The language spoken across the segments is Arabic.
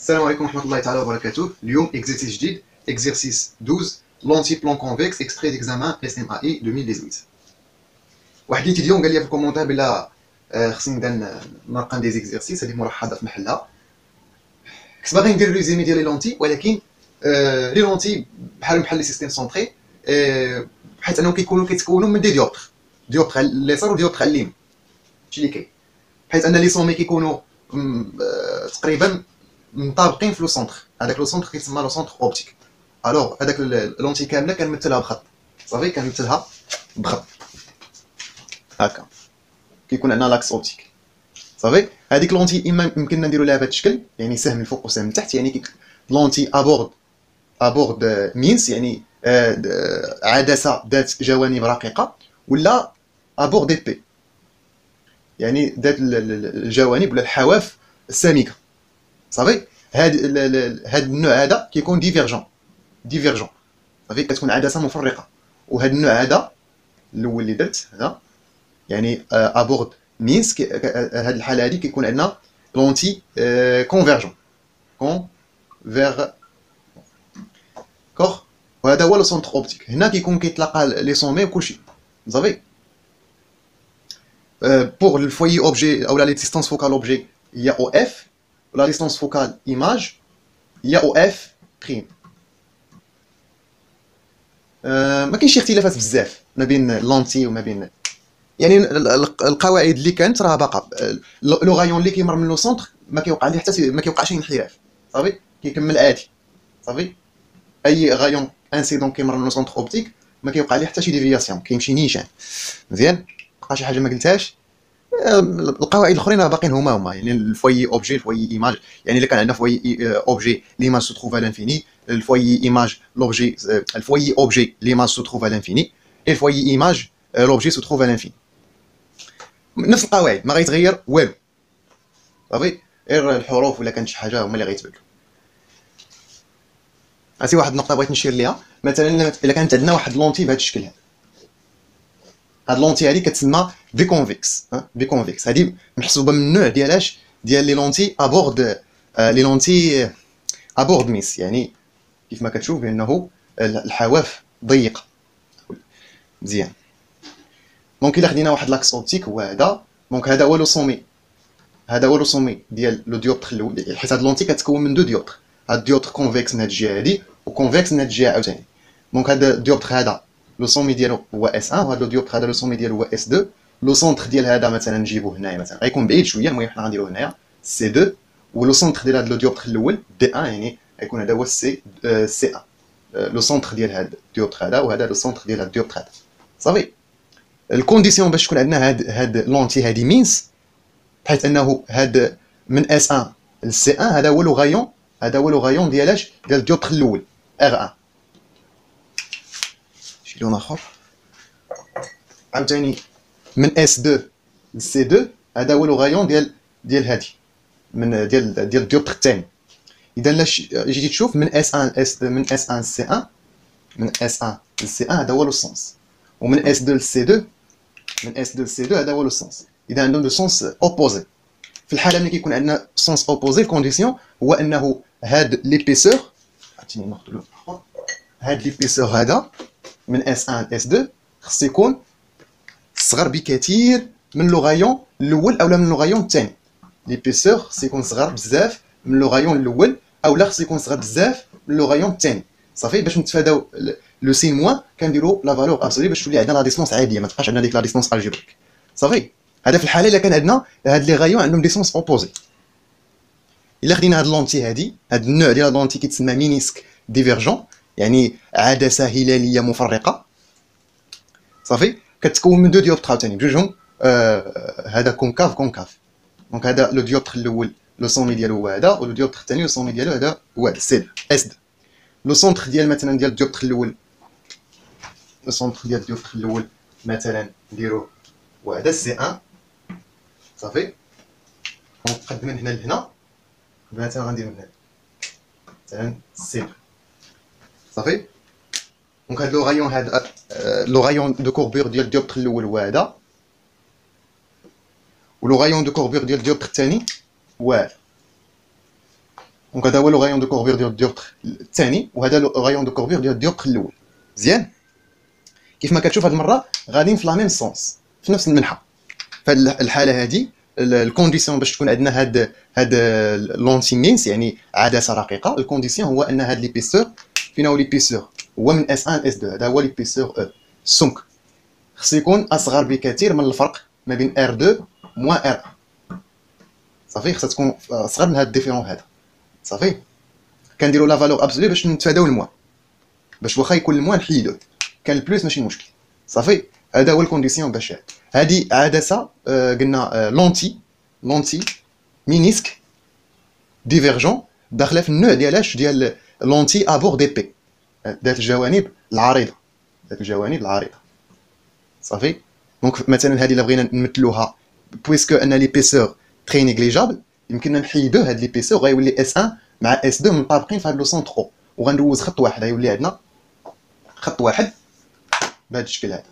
السلام عليكم ورحمة الله تعالى وبركاته. اليوم اكزرسيس جديد، اكزرسيس 12 لونتي بلون كونفكس اكستري ديكزامان اس ام اي 2018. واحد اللي اليوم قال لي في الكومونتير بلا خصني نرقم دي زيكزرسيس، هذه ملاحظة في محلها. كنت باغي ندير ريزيمي ديال لي لونتي، ولكن لي لونتي بحال لي سيستيم سونطري، بحيث انهم كيتكونوا من ديوبتر على اليسار وديوبتر على اليمين. هادشي اللي كاين، بحيث ان لي صومي كيكونوا تقريبا مطابقين في لو سونتر. هذاك لو سونتر كيتسمى لو سونتر اوبتيك. الوغ هذاك لونتي كامله كنمثلها بخط، صافي كنمثلها بخط هكا، كيكون عندنا لاكس اوبتيك. صافي هذيك لونتي اما يمكننا نديرو لها بهذا الشكل، يعني سهم من فوق وسهم من تحت، يعني لونتي ابورد مينس، يعني عدسه ذات جوانب رقيقه، ولا ابورد ايبي يعني ذات الجوانب ولا الحواف السميكه. صافي هاد النوع هذا كيكون ديفيرجون، صافي كتكون عدسه مفرقه. وهاد النوع هذا الاول اللي درت هذا يعني ابورد مينس، هاد الحاله هذه كيكون عندنا لونتي كونفيرجون كوغ، وهذا هو لو سونتر اوبتيك. هنا كيكون كيتلاقى لي سومي وكلشي. صافي pour le foyer objet ou la distance focale objet, il y a OF. La distance focale image, il y a OF prime. ما كاينش اختلافات بزاف ما بين لونتي وما بين، يعني القواعد اللي كانت راه باقا. لو غايون اللي كيمر من لو سونتر ما كيوقع ليه حتى ما كيوقعش انحراف، صافي كيكمل عادي. صافي اي غايون انسيدون كيمر من لو سونتر اوبتيك ما كيوقع ليه حتى شي ديفياسيون، كيمشي نيشان مزيان. بقى شي حاجه ما قلتهاش. القواعد الاخرين باقيين هما يعني الفوي اوبجي الفوي ايماج، يعني الا كان عندنا فوي اوبجي ليماج سو تروف ا لانفيني، الفوي ايماج لوبجي، الفوي اوبجي ليماج سو تروف ا لانفيني، اي الفوي ايماج لوبجي سو تروف ا لانفيني. نفس القواعد ما غيتغير والو، صافي غير الحروف ولا كانت شي حاجه هما اللي غيتبدلوا. هاتي واحد النقطه بغيت نشير ليها، مثلا الا كانت عندنا واحد لونتي بهذا الشكل هذا، هاد لونتي هادي كتسمى بيكونفكس. بيكونفكس هادي محسوبه من النوع ديالاش ديال لي لونتي ابورد، لي لونتي ابورد ميس، يعني كيف ما كتشوف بانه الحواف ضيقه مزيان. دونك الا خدينا واحد لاكس اوبتيك هو هذا، دونك هذا هو لو سومي، هذا هو لو سومي ديال لو ديوبتر الاول، حيت هاد لونتي كتكون من دو ديوبتر، هاد الديوبتر كونفكس من هاد الجهه هادي وكونفكس من هاد الجهه عاوتاني. دونك هذا الديوبتر هذا لو سومي ديالو هو اس 1، وهذا لو ديوبتر هذا لو سومي ديالو هو اس 2. لو سونتر ديال هذا مثلا نجيبوه هنايا، مثلا غيكون بعيد شويه، المهم حنا غنديروه هنايا سي 2، ولو سونتر ديال هذا لو ديوبتر الاول دي 1، يعني غيكون هذا هو سي 1. لو سونتر ديال هذا الديوبتر هذا، وهذا لو سونتر ديال هذا الديوبتر هذا. صافي الكونديسيون باش تكون عندنا هاد لونتي هادي مينس، بحيث انه هاد من اس 1 لسي 1 هذا هو لو غايون، هذا هو لو غايون ديالاش ديال الديوبتر الاول ار 1. شي لون اخر عاوتاني من اس 2 لسي 2 هذا هو لو غايون ديال هادي من ديال الديوبتر الثاني. اذا الا جيتي تشوف من اس 1 اس من اس 1 لسي 1، من اس 1 لسي 1 هذا هو لو سونس، ومن اس 2 لسي 2، من اس 2 لسي 2 هذا هو لو سونس. اذا عندهم لو سونس اوبوزي. في الحاله ملي كيكون عندنا سونس اوبوزي الكونديسيون هو انه هاد ليبيسور، عطيني ناخذ لون اخر، هاد ليبيسور هذا من اس 1 ل اس 2 خص يكون صغر بكثير من لو غايون الاول اولا من لو غايون الثاني. ليبيسور خص يكون صغر بزاف من لو غايون الاول، اولا خص يكون صغر بزاف من لو غايون الثاني. صافي باش نتفاداو لو سين موان كنديروا لا فالور ابسولي باش تولي عندنا لا ديستونس عاديه، ما تبقاش عندنا ديك لا ديستونس الجبريك. صافي هذا في الحاله الا كان عندنا هاد لي غايون عندهم ديستونس اوبوزي. الا خدينا هاد لونتي هادي، هاد النوع ديال لونتي كيتسمى مينيسك ديفيرجون، يعني عدسه هلاليه مفرقه. صافي كتكون من دو ديوبتر عاوتاني بجوجهم هذا كونكاف. دونك هذا لو ديوبتر الاول لو سومي ديالو هو هذا، ولو ديوبتر الثاني لو سومي ديالو هذا هو هذا سي اس 2. لو سونتر ديال مثلا ديال الديوبتر الاول، لو سونتر ديال الديوبتر الاول مثلا نديروه هو هذا سي 1. صافي ونقد من هنا لهنا، مثلا غندير من هنا مثلا سي 2. صافي دونك هاد لو غايون هذا لو غايون دو كوربور ديال الديوبتر الاول هو هذا، ولو غايون دو كوربور ديال الديوبتر الثاني هو هذا. دونك هذا هو لو غايون دو كوربير ديال الديوبتر الثاني، وهذا لو غايون دو كوربير ديال الديوبتر الاول. مزيان. كيف ما كتشوف هذه المره غاديين في لا ميم سونس، في نفس المنحى. في هذه الحاله هذه الكونديسيون باش تكون عندنا هاد لونتي مينس يعني عدسه رقيقه، الكونديسيون هو ان هاد ليبيسور فين هو ليبيسور هو من اس 1 ل اس 2، هذا هو ليبيسور او. السمك خص يكون اصغر بكثير من الفرق ما بين ار 2 موان ار 1. صافي، خصها تكون اصغر من هاد الديفيرون هذا. صافي، كنديروا لا فالور ابسولي باش نتفاداو الموان، باش واخا يكون الموان نحيدوه، كان البلوس ماشي مشكل. صافي، هذا هو الكونديسيون باش هذه عدسه قلنا لونتي مينيسك ديفيرجون داخله في النوع ديالاش ديال لونتي ابور دي بي، ذات الجوانب العريضه، صافي. دونك مثلا هذه الا بغينا نمثلوها بويسكو ان ليبيسور تري نيغليجابل، يمكننا نحيدوه هاد ليبيسور، غيولي اس 1 مع اس 2 مطابقين في هاد لو سونتر او، وغندوز خط واحد، غيولي عندنا خط واحد بهذا الشكل هذا،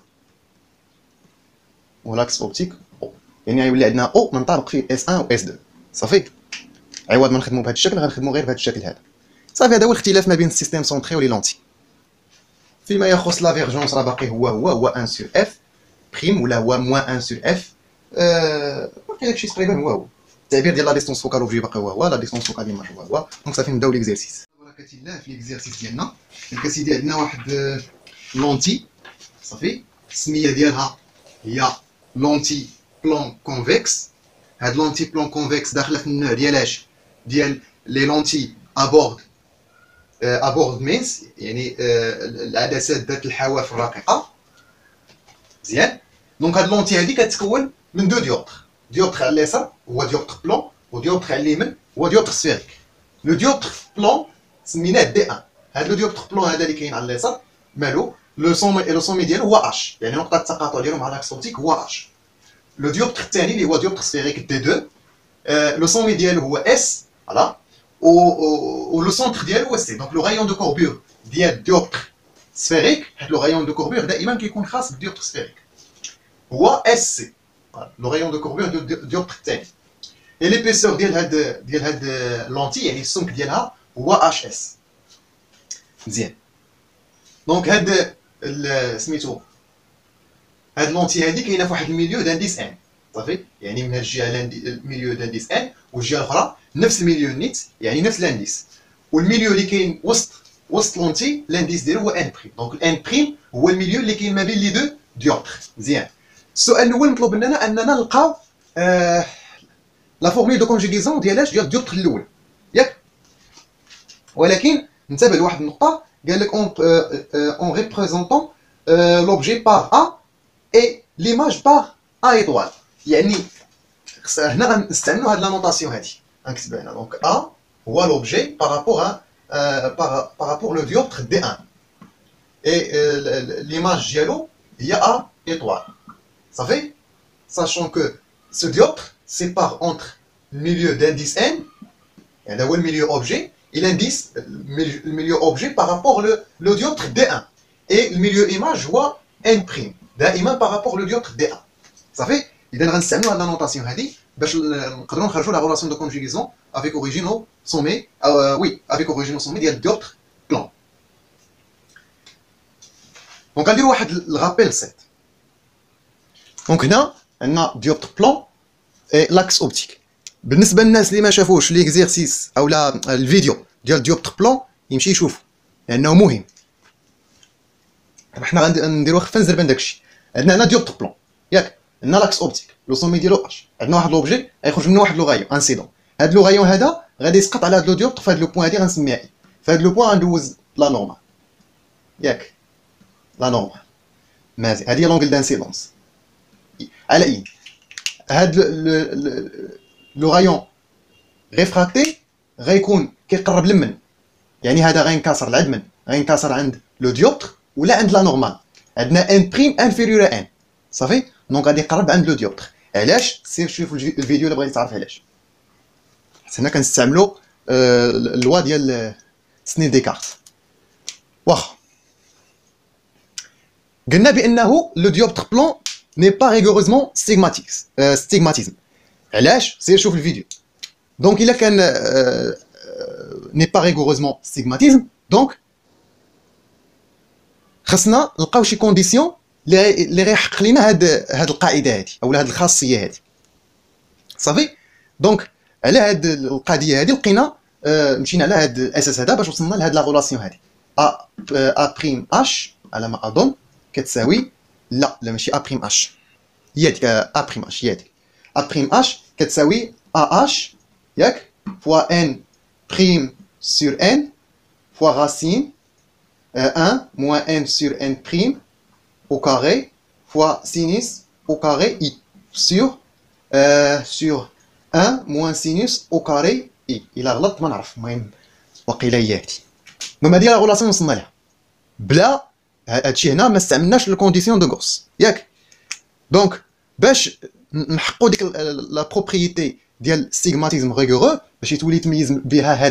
ولاكس اوبتيك او، يعني غيولي عندنا او منطبق فيه اس 1 و اس 2. صافي، عوض ما نخدموا بهذا الشكل غنخدموا غير بهذا الشكل هذا. صافي، هذا هو الاختلاف ما بين السيستيم سونتري ولي لونتي. فيما يخص لافيرجونس راه باقي هو 1 سور اف بريم، ولا هو موان 1 سور اف، باقي داكشي تقريبا هو التعبير ديال لا ديستونس فوكال اوبجي باقي هو لا ديستونس فوكال ايماج هو. دونك صافي نبداو ليكزيرسيس. بركه الله في ليكزيرسيس ديالنا الكاسيدي عندنا واحد لونتي، صافي، السميه ديالها هي لونتي بلون كونفكس. هاد لونتي بلون كونفكس داخله في النوع ديالاش ديال لي لونتي ابورد مينس، يعني العدسات ذات الحواف الرقيقه. مزيان. دونك هاد لونتي هادي كتكون من دو ديوبتر على اليسار هو ديوبتر بلون، وديوبتر على اليمين هو ديوبتر سفيريك. لو ديوبتر بلون سميناه دي 1. هاد لو ديوبتر بلون هذا اللي كاين على اليسار مالو لو سومي ديالو هو اش، يعني نقطه التقاطع ديالو مع لاكس اوبتيك هو اش. لو ديوبتر الثاني اللي هو ديوبتر سفيريك دي 2 لو سومي ديالو هو اس، فوالا، و لو سونتر ديالو هو سي. دونك لو غايون دو كوربور ديال ديوبتر سفيريك، هاد لو غايون دو كوربور دائما كيكون خاص بالديوبتر سفيريك هو اس سي، لو غايون دو كوربور ديال ديوبتر الثاني. اي ليبيسور ديال هاد لونتي يعني السمك ديالها هو اش اس. مزيان. دونك هاد سميتو هاد لونتي هادي كاينه في واحد الميليو دانديس ان، صافي، يعني من هاد الجهه الميليو دانديس ان، والجهه الاخرى نفس الميليو نيت، يعني نفس لانديس، والميليو اللي كاين وسط لونتي لانديس ديالو هو ان بريم. دونك الان بريم هو الميليو اللي كاين ما بين لي دو ديوبتر. مزيان. السؤال الاول مطلوب مننا اننا نلقاو لا فورمول دو كونجيغيزون ديال الديوبتر الاول، ياك؟ ولكن انتبه لواحد النقطه، قال لك اون ريبريزونطون لوبجي بار ا اي ليماج بار ا ايطوال، يعني هنا غنستعملوا هاد لا نوطاسيون هادي غنكتبها هنا. دونك ا هو لوبجي بارابور لو ديوبتر دي 1 اي ليماج ديالو هي ا ايطوال. صافي، sachant que ce dioptre sépare entre le milieu d'indice n, et là où le milieu objet, et l'indice, le milieu objet par rapport le dioptre D1. Et le milieu image voit n', دائما par rapport le dioptre D1. Ça fait, إذا غنستعملوا هاد لا نوطاسيون هادي باش نقدروا نخرجوا لا relation de conjugaison avec origine au sommet, avec origine au sommet ديال الديوبتر بلون. دونك غنديروا واحد الغابيل بسيط. دونك هنا عندنا ديوبتر بلون اي لاكس اوبتيك. بالنسبه للناس اللي ما شافوش ليكزيرسيس او لا الفيديو ديال ديوبتر بلون يمشي يشوف لانه مهم. حنا غنديروا خفه نزربان داكشي. عندنا هنا ديوبتر بلون، ياك؟ عندنا لاكس اوبتيك لو سومي ديالو اش، عندنا واحد لوبجي غيخرج منه واحد لو غايون انسيدون. هاد لو غايون هذا غادي يسقط على هاد لو ديوبتر، فهاد لو بوين هادي غنسميها اي. فهاد لو بوين غندوز لا نورمال، ياك؟ لا نورمال. مزيان، هادي هي لونغل دانسيدونس على اي. هاد لو غايون ريفراكتي غيكون كيقرب لمن، يعني هذا غينكسر لعند من؟ غينكسر عند لو ديوبتر ولا عند لا نورمال. عندنا ان بريم انفيريور ان، صافي. دونك غادي يقرب عند لو ديوبتر. علاش؟ سير شوف الفيديو الا بغيتي تعرف علاش. حنا كنستعملوا اللوا ديال سنيل ديكارت. واخا قلنا بانه لو ديوبتر بلون ني با ريغوروزمون ستيغماتيزم. علاش؟ سير شوف الفيديو. دونك الا كان n'est pas rigoureusement sigmatisme. Donc خصنا نلقاو شي كونديسيون اللي غيحقق لنا هاد القاعده هادي اولا هاد الخاصيه هادي صافي. دونك على هاد القضيه هادي لقينا مشينا على هاد الاساس هذا باش وصلنا لهاد لا غولاسيون هادي ا بريم اش على ما اظن كتساوي لا ماشي ا بريم اش هي هذيك ا بريم اش هي هذيك ا بريم اش كتساوي ا اش ياك فوا ان بريم سور ان فوا راسين 1 moins n sur n prime au carré fois sinus au carré i sur 1 moins sinus au carré i. إلا غلطت ما نعرف المهم وقيلا هي هادي. المهم هادي لا غولاسيون وصلنا لها بلا هادشي هنا ما استعملناش الكونديسيون دو غوس ياك. دونك باش نحققوا ديك لا بروبريتي ديال السيغماتيزم ريغورو باش يتولي يتميز بها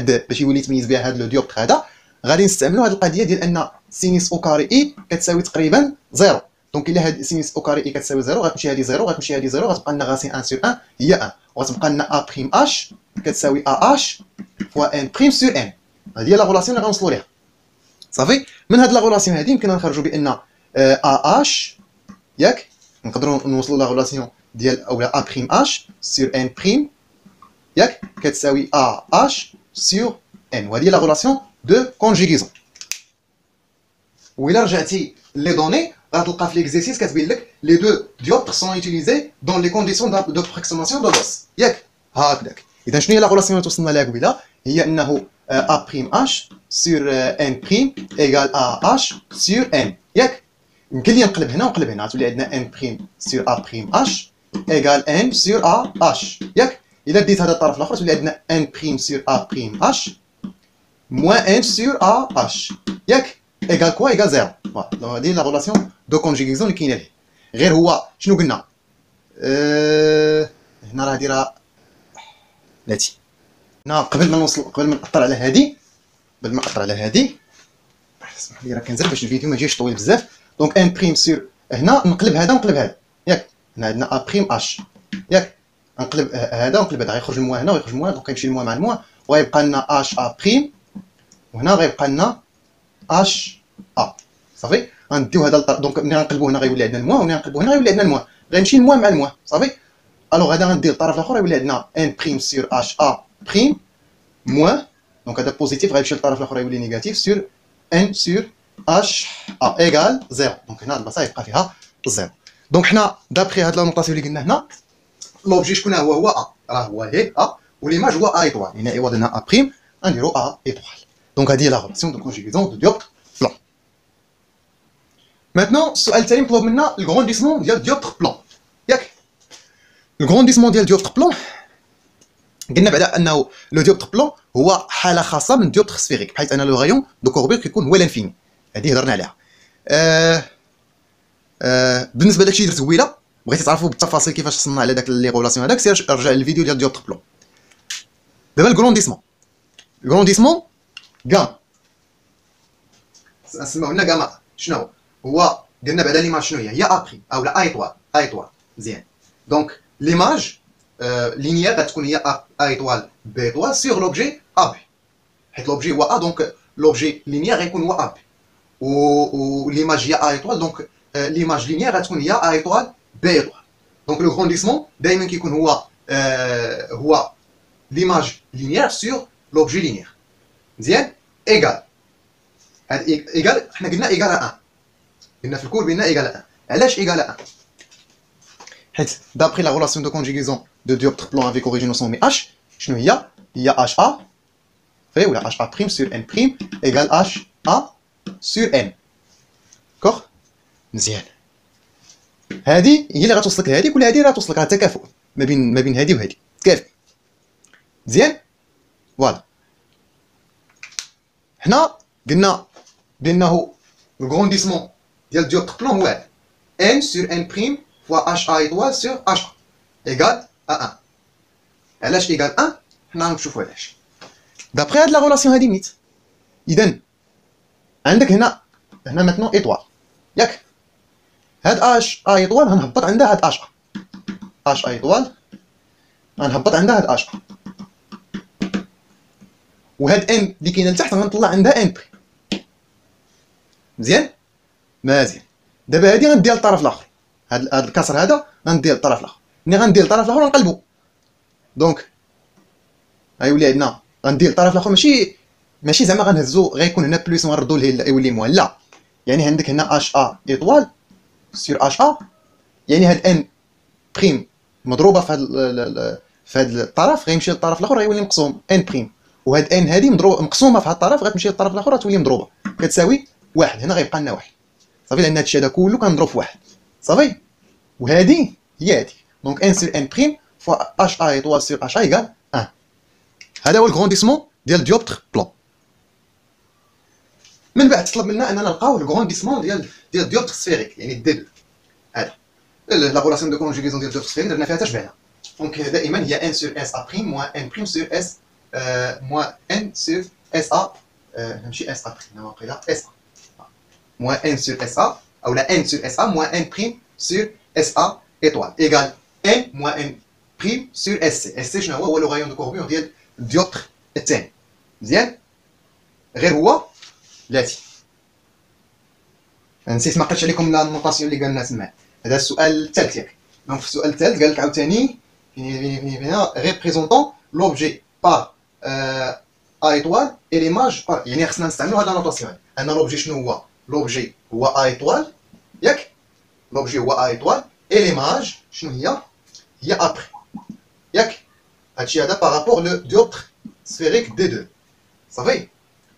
هاد لو ديوبتر هذا غادي نستعملوا هذه القضيه ديال ان سينيس او كاري اي كتساوي تقريبا زيرو. دونك الا هاد سينيس او كاري اي كتساوي زيرو غتمشي هذه زيرو غتمشي هذه زيرو غتبقى لنا غاسين 1 سور 1 هي 1 وغتبقى لنا ا بريم اش كتساوي ا اش فوا ان بريم سور ان. هذه هي لا غولاسيون اللي غنوصلوا ليها صافي. من هاد لا غولاسيون هذه يمكن نخرجوا بان ا اش ياك نقدروا نوصلوا لا غولاسيون ديال اولا ا بريم اش سور ان بريم ياك كتساوي ا اش سور ان. وهذه هي لا غولاسيون de conjugaison. وإلا رجعتي les données غتلقى في l'exercice كتبين لك les deux dioptres sont utilisés dans les conditions d'approximation de Gauss ياك هكذاك. إذا شنو هي لا غولاسيون اللي توصلنا لها قبيله هي أنه a prime h sur n prime égale a h sur n ياك. يمكن لي نقلب هنا ونقلب هنا غتولي عندنا n prime sur a prime h égale n sur a h ياك. إلا ديت هذا الطرف الآخر تولي عندنا n prime sur a prime h moins n sur a h ياك ايغال كوا ايغال زيرو. فوالا هادي لا غولاسيون دو كونجيغيزون اللي كاينه ليه. غير هو شنو قلنا هنا راه دايره بلاتي هنا قبل ما نأثر على هادي اسمح لي راه كنزرب باش الفيديو ما يجيش طويل بزاف. دونك ان بريم سور هنا نقلب هذا ونقلب هذا ياك. هنا عندنا ا بريم اش ياك نقلب هذا ونقلب هذا غيخرج الموا هنا ويخرج الموا دونك يمشي الموا مع الموا وغيبقى لنا اش ا بريم وهنا غيبقى لنا اش ا صافي. غنديو هذا دونك ملي غنقلبو هنا غيولي عندنا الموا وملي غنقلبو هنا غيولي عندنا الموا غيمشي الموا مع الموا صافي. الوغ هذا غندير الطرف الاخر غيولي عندنا ان بريم سور اش ا بريم موان دونك هذا بوزيتيف غيمشي للطرف الاخر غيولي نيجاتيف سور ان سور اش ا ايغال زيرو. دونك هنا البلاصه يبقى فيها زيرو. دونك حنا دابخي هاد لا نوطاسيون اللي قلنا هنا لوبجي شكون هو ا راه هو هي ا وليماج هو ا ايطوال هنا عوض هنا ا بريم غنديرو ا ايطوال. دونك هذه هي لا غولاسيون دو كونجيغيزون دو ديوبتر بلون. ماتنون السؤال التالي مطلوب منا الغرونديسمون ديال ديوبتر بلون ياك. الغرونديسمون ديال ديوبتر بلون قلنا بعدا انه لو ديوبتر بلون هو حاله خاصه من ديوبتر سفيريك بحيث ان لو غايون دو كوربير كيكون هو لانفيني. هذه هضرنا عليها. بالنسبه لداكشي اللي درت قبيله بغيتي تعرفوا بالتفاصيل كيفاش وصلنا على داك لي غولاسيون هذاك سير رجع للفيديو ديال ديوبتر بلون. دابا الغرونديسمون غام نسمعوا لنا غاما شنو هو قلنا بعدا ليماج شنو هي ا بريم اولا ايطوال مزيان. دونك ليماج لينيير غتكون هي ا ايطوال بي ايطوال سور لوبجي ا بي حيت لوبجي هو ا دونك لوبجي لينيير غيكون هو ا بي و ليماج هي ا ايطوال دونك ليماج لينيير غتكون هي ا ايطوال بي ايطوال. دونك لو غرونديسمون دائما كيكون هو ليماج لينيير سور لوبجي لينيير مزيان ايغال. هاد ايغال حنا قلنا ايغال 1 قلنا في الكور بان ايغال 1. علاش ايغال 1 حيت دابري لا غولاسيون دو كونجيغيزون دو ديوبتر بلون افيك اوريجين او سومي اش شنو هي اش ا في ولا اش ا بريم سور ان بريم ايغال اش ا سور ان كوغ مزيان. هادي هي اللي غتوصلك لهاديك ولا هادي راه توصلك راه تكافؤ ما بين هادي وهادي تكافئ مزيان. فوالا حنا قلنا بانه الغرونديسمون ديال ديوبتر بلون هو هذا ان سور ان بريم فوا اش ا ايطوال سور اش ا ايغال ا 1. علاش ايغال 1 حنا غنشوفوا علاش دابخي هاد لا غولاسيون هادي نيت. اذا عندك هنا ماتنون ايطوال ياك. هاد اش ا ايطوال غنهبط عندها هاد اش ا ايطوال غنهبط عندها هاد اش ا وهاد ان اللي كاينه لتحت غنطلع عندها ان بريم. مزيان مزيان. دابا هادي غنديها للطرف الاخر، هاد الكسر هذا غنديها للطرف الاخر. ملي غندير للطرف الاخر غنقلبو، دونك غيولي عندنا غندير للطرف الاخر ماشي زعما غنهزو غيكون هنا بلوس ونردو ليه يولي موان، لا، يعني عندك هنا اش ا ايطوال سور اش ا، يعني هاد ان بريم مضروبه في هاد الطرف غيمشي للطرف الاخر غيولي مقسوم ان بريم، وهاد ان هادي مقسومه في هاد الطرف غتمشي للطرف الاخر غتولي مضروبه كتساوي واحد. هنا غيبقى لنا واحد صافي، لان هادشي هذا كله كنضرب في واحد صافي. وهادي هي هادي، دونك ان سور ان بريم فوا اش ا ايطوال سور اش ا ايكال 1. هذا هو الغرونديسمون ديال ديوبتر بلون. من بعد طلب منا اننا نلقاو الغرونديسمون ديال ديوبتر سفيريك، يعني دي 2. هذا لابوراسيون دو كونجوغيزون ديال ديوبتر سفيريك درنا فيها تشبعنا. دونك دائما هي ان سور اس ا بريم موان ان بريم سور اس موان ان سور اس ا، ماشي اس ا بريم واقيلا اس ا موان ان سور اس ا، او لا ان سور اس ا موان ان بريم سور اس ا ايطوال ايكال ان موان ان بريم سور اس سي. اس سي شنو هو لو غايون دو كوربيون ديال الديوبتر الثاني. مزيان، غير هو الاتي. نسيت ما قلتش عليكم لا النوطاسيون اللي قالنا تما. هذا السؤال الثالث ياك. دونك في السؤال الثالث قال لك عاوتاني فين ريبريزونطون لوبجي بار ا ايطوال اي ليماج بار، يعني خصنا نستعملوا هذه النوطاسيون. ان لوبجي شنو هو؟ لوبجي هو ا ايطوال ياك، لوبجي هو ا ايطوال اي ليماج شنو هي ا بريم ياك. هادشي هذا بارابور لو ديوبتر سفيريك دي 2 صافي.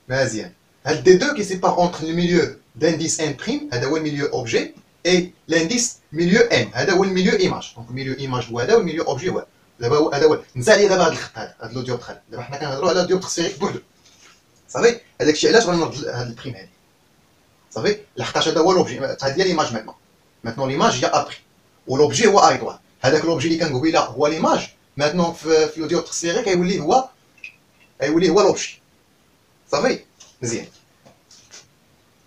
مزيان، هاد دي 2 كي سيبار اونتر لو ميليو d'indice n'، هذا هو الميليو اوبجي، اي لانديس ميليو ان، هذا هو الميليو ايماج. دونك الميليو ايماج هو هذا والميليو اوبجي هو دابا. هذا هو نسى عليه دابا هذا الخط هذا لو ديوبتر هذا. دابا حنا كنهضروا على ديوبتر سفيريك بوحدو صافي. هذاك الشيء علاش غنرد هاد البريم هادي صافي، لحقاش هذا هو لوبجي. هذه هي ليماج ماتنون ليماج هي ابري، ولوبجي هو ايطوال. هذاك لوبجي اللي كان قبيله هو ليماج، ماتنون في لو ديوبتر سفيريك غيولي هو لوبجي صافي. مزيان،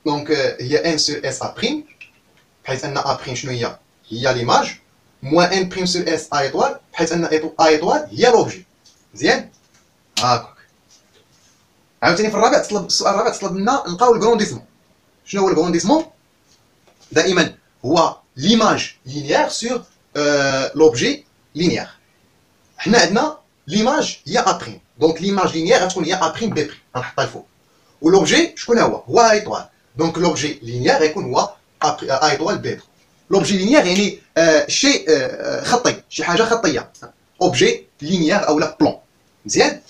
دونك هي ان سور اس ا بريم، بحيث ان ا بريم شنو هي ليماج، موان ان بريم سور اس ا ايطوال، بحيث ان ا ايطوال هي لوبجي. مزيان هاكاك. عاوتاني في الرابع السؤال الرابع طلب منا نلقاو الغرونديسمون. شنو هو الغرونديسمون؟ دائما هو ليماج لينيير سور لوبجي لينيير. حنا عندنا ليماج هي ا بريم، دونك ليماج لينيير غتكون هي ا بريم بي بريم، غنحطها الفوق. ولوبجي شكون هو ا ايطوال، دونك لوبجي لينيير غيكون هو ا ايطوال بي 2. لوبجي لينيير يعني شيء خطي، شي حاجه خطيه، اوبجي لينيير او لا بلون. مزيان،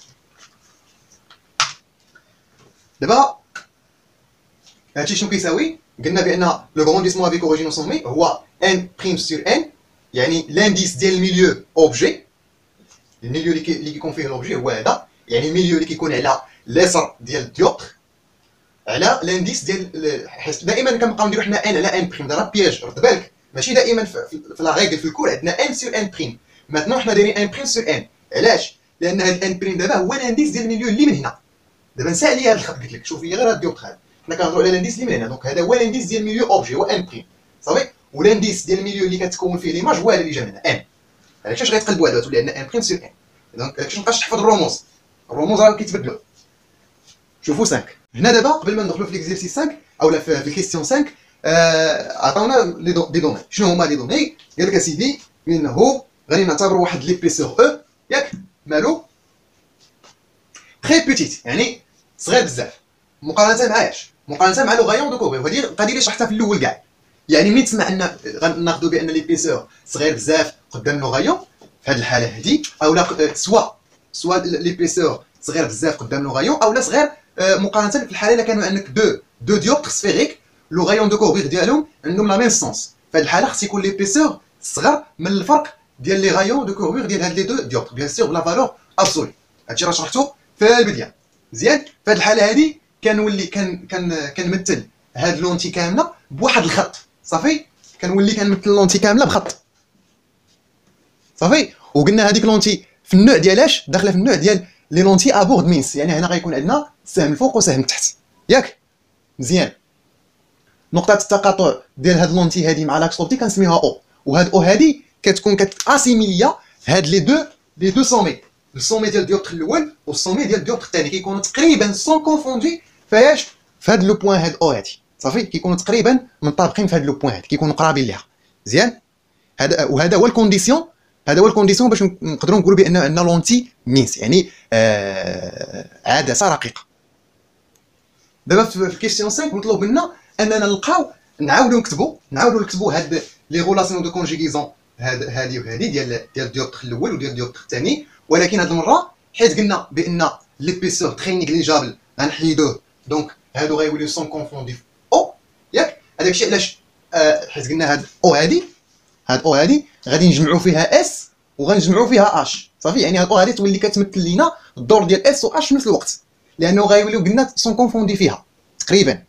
دابا هادشي شنو كيساوي؟ قلنا بان لو غرونديسمون افيك اوريجين سومي هو ان بريم سور ان، يعني لانديس ديال الميليو اوبجي. الميليو اللي كيكون فيه لوبجي هو هذا، يعني الميليو اللي كيكون على اليسار ديال الديوبتر على لانديس ديال، حيت دائما كنبقاو نديرو حنا ان على ان بريم. راه بياج، رد بالك ماشي دائما في لا ريغل في الكور عندنا ان سور ان بريم. ماتنون حنا دايرين ان بريم سور ان، علاش؟ لان هاد ان بريم دابا هو لانديس ديال الميليو اللي من هنا. دابا نسى عليا هاد الخط، قلت لك شوف هي غير هاد الديوبتر هذا، حنا كنهضروا على لانديس اللي من هنا. دونك هذا هو لانديس ديال الميليو اوبجي هو ان بريم صافي، ولانديس ديال الميليو اللي كتكون فيه ليماج هو هذا اللي جا من هنا ان. علاش غيتقلبوا هذا تولي عندنا ان بريم سور ان. دونك باش مابقاش تحفظ الرموز راه كيتبدلوا. شوفوا 5 هنا دابا قبل ما ندخلوا في ليكزيرسيس 5 اولا في الكيستيون 5 عطاونا دي دوني. شنو هما دي دوني؟ قال لك اسيدي انه غادي نعتبروا واحد ليبيسور او ياك مالو تري بوتيت، يعني صغير بزاف مقارنه معاياش، مقارنه مع لو غايون دو كوبري. وهذه القضيه اللي شرحتها في الاول كاع، يعني ملي تسمع ان غناخذوا بان ليبيسور صغير بزاف قدام لو غايون في هذه الحاله هذه، اولا سوا ليبيسور صغير بزاف قدام لو غايون، اولا صغير مقارنه في الحاله الا كانوا عندك دو ديوبتر سفيريك لو غايون دو كوربير ديالهم عندهم لا ميم سونس. في هذه الحاله خص يكون ليبيسور صغر من الفرق ديال لي غايون دو كوربير ديال هاد لي دو ديوبتر، بيان سور بلا فالور ابسولي. هادشي راه شرحته في البدايه. مزيان، في هذه الحاله هذه كنولي كنمثل هاد لونتي كامله بواحد الخط صافي، كنولي كنمثل لونتي كامله بخط صافي. وقلنا هذيك لونتي في النوع ديالاش داخله في النوع ديال لي لونتي ابورد مينس، يعني هنا غيكون عندنا سهم الفوق وسهم التحت ياك. مزيان، نقطه التقاطع ديال هاد لونتي هادي مع لاكس اوبتيك كنسميوها او، وهاد او هادي كتكون كتاسيميليا هاد لي دو سومي، السومي ديال الديوبتر الاول والسومي ديال الديوبتر الثاني كيكونوا تقريبا سون كونفوندي فاش في هذا لو بوين هاد او هادي صافي كيكونوا تقريبا مطابقين في هذا لو بوين هادي كيكونوا قرابين ليها مزيان. وهذا هو الكونديسيون باش نقدروا نقولوا بان عندنا لونتي مينس يعني عدسه رقيقه. دابا في الكيستيون 5 مطلوب منا اننا نلقاو نعاودوا نكتبوا هاد لي غولاسيون دو كونجيغيزون هادي وهادي ديال الديوبتر الاول وديال الديوبتر الثاني، ولكن هاد المره حيت قلنا بان ليبيسور تري نيغليجابل غنحيدوه دونك هادو غيوليو سون كونفوندي او ياك. هذاك الشيء علاش حيت قلنا هاد او هادي غادي نجمعوا فيها اس وغنجمعوا فيها اش صافي، يعني هاد او هادي تولي كتمثل لينا الدور ديال اس و اش في نفس الوقت لانه غيوليو قلنا سون كونفوندي فيها تقريبا.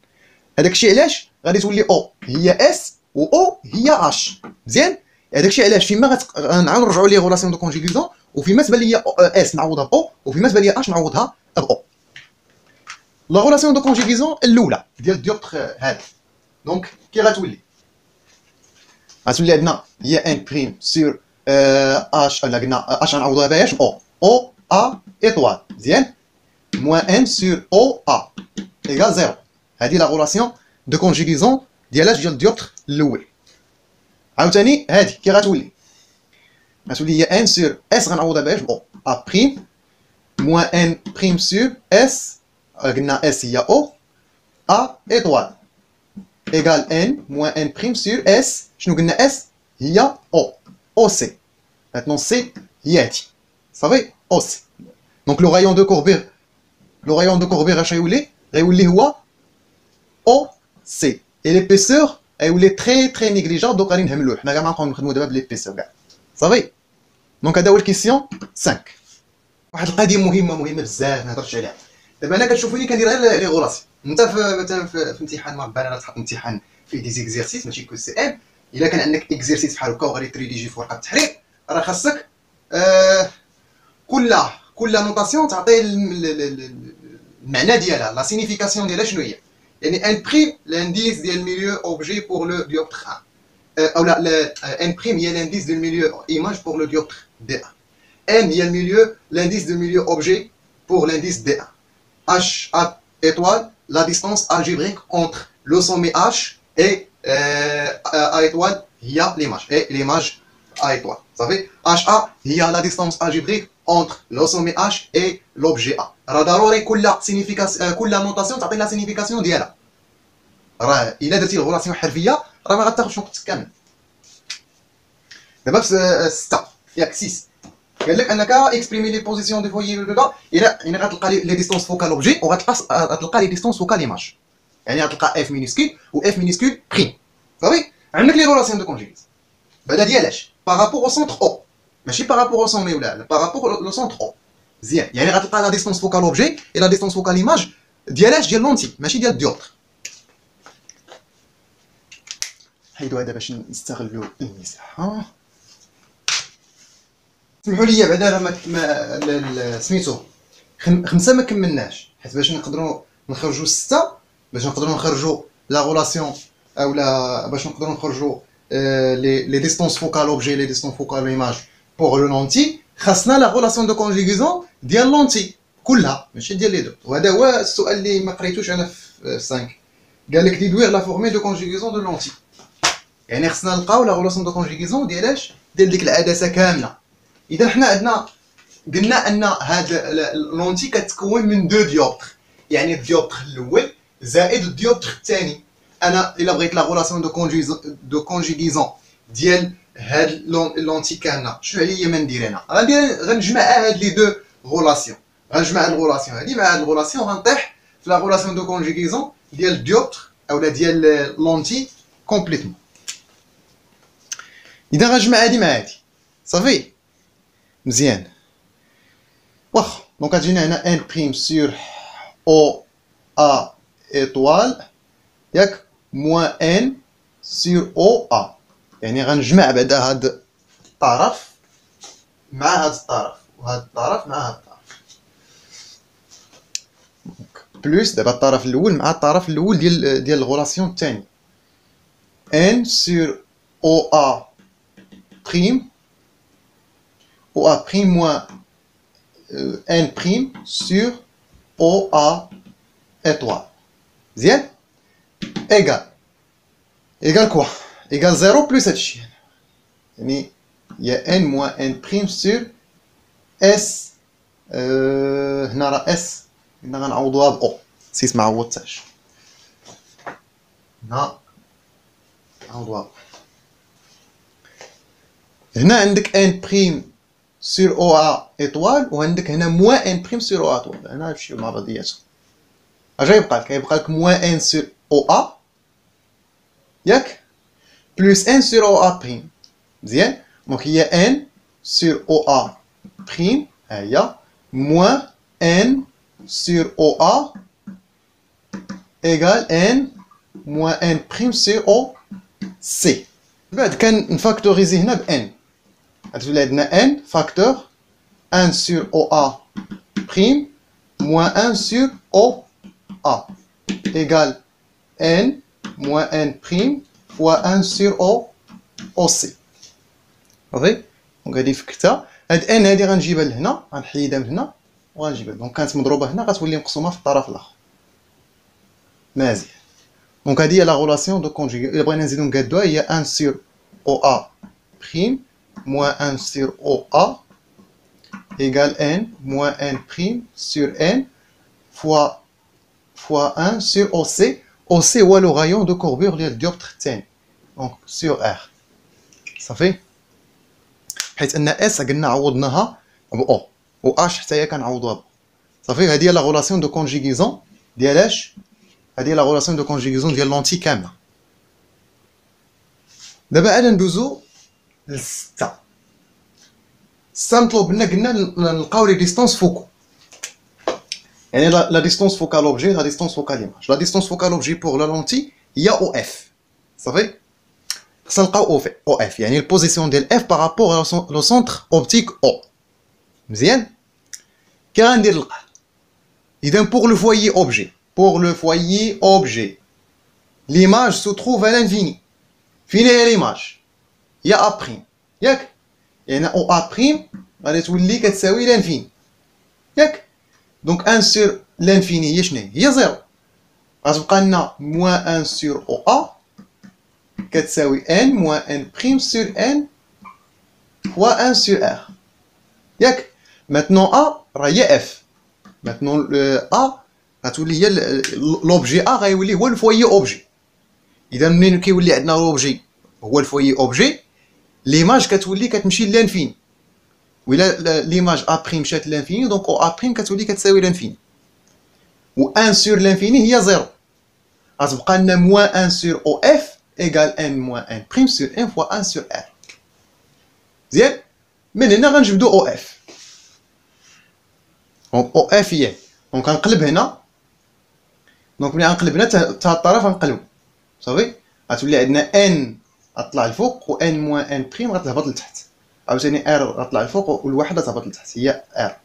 هذاك الشيء علاش غادي تولي او هي اس و او هي اش مزيان. هذاك الشيء علاش فيما غنعاود نرجعوا لي غولاسيون دو كونجيغيزون وفيما تبان لي اس نعوضها باو وفيما تبان لي اش نعوضها باو. لا غولاسيون دو كونجيغيزون الاولى ديال الديوبتر هذا دونك كي غتولي عندنا هي ان بريم سور اش ولا قلنا اش غنعوضوها باش او ا ايطوال مزيان موان ان سور او ا ايكال زيرو. هذه لا غولاسيون دو كونجيغيزون ديال الديوبتر الاول. عاوتاني هذه كي غتولي هي ان سور اس غنعوضها باش او ا بريم موان ان بريم سور اس قلنا اس هي او ا ايطوال ايكال ان موان ان بريم سور اس شنو قلنا اس هي او سي. ماتنون سي هي هادي صافي او سي. دونك لو رايون دو كوربير اش غيولي هو او سي اي ليبيسور غيولي تري نيغليجابل. دوك غادي نهملوه حنا كاع ما نبقاو نخدموا دابا بليبيسور كاع صافي. دونك هذا هو الكيسيون 5. واحد القضيه مهمه بزاف ما هضرتش عليها دابا. انا كتشوفوني كندير غير لي غولاسيون. انت مثلا في امتحان مربع تحط امتحان فيه دي زيكزيرسيس ماشي كو سي ام. الا كان عندك اكزيرسيس بحال هكا وغادي تريديجي في ورقه التحرير راه خاصك كل نوطاسيون تعطي المعنى ديالها لا سينيفيكاسيون ديالها شنو هي. يعني ان بريم لانديس ديال ميليو اوبجي بور لو ديوبتر 1 او لا ان بريم هي لانديس دو ميليو ايماج بور لو ديوبتر دي 1. ان هي الميليو لانديس دو ميليو اوبجي بور لانديس دي 1. h a étoile la distance algébrique entre le sommet h et a étoile هي l'image et l'image a étoile صافي. ha هي la distance algébrique entre le sommet h et l'objet a. راه ضروري كل نوطاسيون تعطي لا سينيفيكاسيون ديالها. راه الا درتي الغولاسيون حرفيه راه ما غاتاخذش وقت كامل. دابا في 6 ياك 6 قال لك انك اكسبريمي لي بوزيسيون دو فويي لو دو الى يعني غتلقى لي ديستونس فوكال اوبجي وغتلقى لي ديستونس فوكال ايماج. يعني غتلقى اف مينيسكول و اف مينيسكول بريم صافي. عندك لي غولاسيون دو كونجيغيز بعدا ديالاش بارابور او سونتر او ماشي بارابور او سومي ولا بارابور لو سونتر او مزيان. يعني غتلقى لا ديستونس فوكال اوبجي اي لا ديستونس فوكال ايماج ديالاش ديال لونتي ماشي ديال الديوبتر. حيدو هذا باش نستغلوا المساحه. سمحوا لي بعدا راه ما سميتو 5 ما كملناش حيت باش نقدروا نخرجوا 6 باش نقدروا نخرجوا لا غولاسيون او لا باش نقدروا نخرجوا لي ديستونس فوكال اوبجي لي ديستونس فوكال ايماج بور لو لونتي خاصنا لا غولاسيون دو كونجيغيزون ديال لونتي كلها ماشي ديال لي دو. وهذا هو السؤال اللي ما قريتوش انا في 5 قال لك ديدوير لا فورمي دو كونجيغيزون دو لونتي. يعني خصنا نلقاو لا غولاسيون دو كونجيغيزون ديالاش ديال ديك العدسه كامله. اذا حنا عندنا قلنا ان هاد لونتي كتكون من دو ديوبتر يعني الديوبتر الاول زائد الديوبتر الثاني. انا الا بغيت لا غولاسيون دو كونجيغيزون ديال هاد لونتي كامله شنو عليا ما ندير انا غنجمع هاد لي دو غولاسيون. غنجمع هاد الغولاسيون هادي مع هاد الغولاسيون غنطيح في لا غولاسيون دو كونجيغيزون ديال الديوبتر اولا ديال لونتي كومبليتمون. اذا غنجمع هادي مع هادي صافي مزيان واخا. دونك غتجينا هنا ان بريم سور او ا ايطوال ياك موان ان سور او ا. يعني غنجمع بعدا هاد الطرف مع هاد الطرف وهاد الطرف مع هاد الطرف بلوس دابا الطرف الاول مع الطرف الاول ديال الغولاسيون الثاني ان سور او ا بريم او ا بريم موان n prime sur OA étoile. Bien. Égal quoi? Égal 0 plus h. Il y a n moins n prime sur S. هنا S. هنا غنعوضوها ب O. سيس ما عوضتهاش. هنا نعوضوها. هنا عندك ان بريم سور او ا ايطوال وعندك هنا موان ان بريم سور او ا ايطوال. هنا نمشيو مع بعضياتهم. اش غيبقى لك؟ غيبقى لك موان ان سور او ا ياك بلس ان سور او ا بريم. مزيان. دونك هي ان سور او ا بريم ها هي موان ان سور او ا ايغال ان موان ان بريم سور او سي. بعد كنفاكتوريزي هنا ب ان. غتولي عندنا n facteur 1 sur OA prime moins 1 sur OA égale n moins n prime fois 1 sur OC. صافي. دونك هادي فكتها. هاد n هادي غنجيبها لهنا، غنحيدها من هنا وغنجيبها. دونك كانت مضروبه هنا غتولي مقسومه في الطرف الاخر. مزيان. دونك هادي هي لا غولاسيون دو كونجوغي. الا بغينا نزيدو نقادوها هي 1 sur OA prime moins 1 sur OA égale n moins n prime sur n fois 1 sur OC. OC هو لو غايون دو كوربور ديال الديوبتر الثاني. دونك sur R. صافي. حيت ان اس قلنا عوضناها ب او و اش حتى هي كنعوضوها ب. صافي. هذه هي لا غولاسيون دو كونجوغيزون ديال اش؟ هذه هي لا غولاسيون دو كونجوغيزون ديال لونتي كامله. دابا عاد ندوزو للستة. الستة مطلوب لنا قلنا نلقاو لي ديستونس فوكو. يعني لا ديستونس فوكال اوبجي لا ديستونس فوكال ايماج. لا ديستونس فوكال اوبجي بور لا لونتي هي او اف. صافي. خصنا نلقاو او اف يعني البوزيسيون ديال اف بارابور لو سونتر اوبتيك او. مزيان. كي غندير نلقاه؟ اذا بور لو فويي اوبجي l'image se trouve à l'infini. فين هي l'image؟ هي ا بريم ياك؟ يعني او ا بريم غادي تولي كتساوي لانفيني ياك؟ دونك 1 سور لانفيني هي شنو هي؟ زيرو. غتبقى لنا موان 1 سور او ا كتساوي ان موان ان بريم سور ان فوا 1 سور ار ياك؟ ماتنون ا راه هي اف. ماتنون ا غتولي هي لوبجي ا غيولي هو الفويي اوبجي. اذا منين كيولي عندنا لوبجي هو الفويي اوبجي ليماج كتولي كتمشي لانفيني. وإلا ليماج ا بريم مشات لانفيني دونك او ا بريم كتولي كتساوي لانفيني. و 1 سور لانفيني هي زيرو. غتبقى لنا موان 1 سور او اف ايغال ان موان ان بريم سور ان فوا 1 سور ار. مزيان. من هنا غنجبدو او اف. دونك او اف هي دونك غنقلب هنا. دونك ملي غنقلب هنا تا الطرف غنقلبو. صافي. غتولي عندنا ان غطلع الفوق و ان موان ان بريم غتهبط لتحت. عاوتاني ار غطلع الفوق والواحد غتهبط لتحت هي ار.